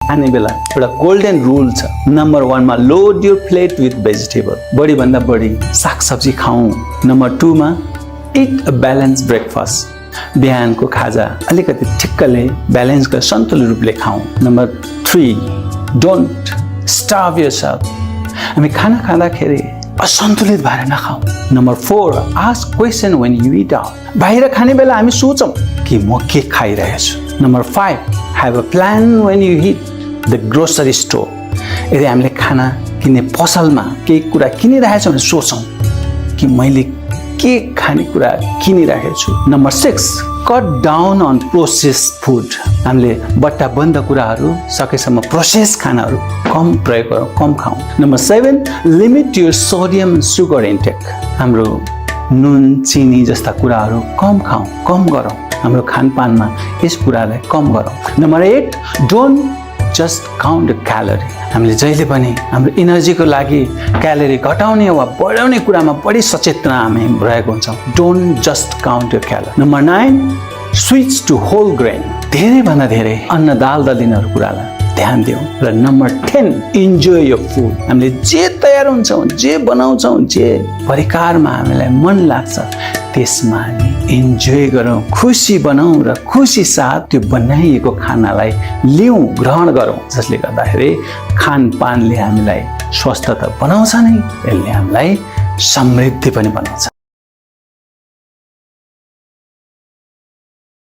खाने बेला एउटा गोल्डन रुल छ। नम्बर 1 मा load your plate with vegetable, बढी भन्दा बढी सागसब्जी खाऊ। नम्बर 2 मा इट अ ब्यालेन्स ब्रेकफास्ट, बिहानको खाजा अलिकति ठिक्कले ब्यालेन्स गरेर सन्तुलित रूपले खाऊ। नम्बर 3 डोन्ट स्टार्भ योरसेल्फ, हामी खाना खाँदाखेरि असन्तुलित भएर नखाऊ। Number 4 ask question when you eat out, बाहिर खाने बेला हामी सोचौँ कि म के खाइरहेको छु। Number 5 have a plan when you hit the grocery store, यदि हामीले खाना किन्ने पसलमा केही कुरा किनिरहेको छौँ भने सोचौँ कि मैले के खानेकुरा किनिरहेको छु। Number 6 cut down on process food, हामीले बट्टा बन्द कुराहरू सकेसम्म प्रोसेस खानाहरू कम प्रयोग गरौँ, कम खाऊँ। Number 7 limit your sodium sugar intake, हाम्रो नुन चिनी जस्ता कुराहरू कम खाऊँ, कम गरौँ, हाम्रो खानपानमा यस कुरालाई कम गरौँ। Number 8 don't just count calorie, हामीले जहिले पनि हाम्रो इनर्जीको लागि क्यालोरी घटाउने वा बढाउने कुरामा बढी सचेतना हामी रहेको हुन्छौँ। Don't just count your calorie. Number 9 switch to whole grain, धेरैभन्दा धेरै अन्न दाल दलिनहरू कुरालाई ध्यान दिउँ। र नम्बर 10 इन्जोय योर फुड, हामीले जे तयार हुन्छौँ, जे बनाउँछौँ, जे परिकारमा हामीलाई मन लाग्छ त्यसमा हामी इन्जोय गरौँ, खुसी बनाऊ र खुसी साथ त्यो बनाइएको खानालाई लिउँ, ग्रहण गरौँ, जसले गर्दाखेरि खानपानले हामीलाई स्वस्थ त बनाउँछ नै, यसले हामीलाई समृद्धि पनि बनाउँछ।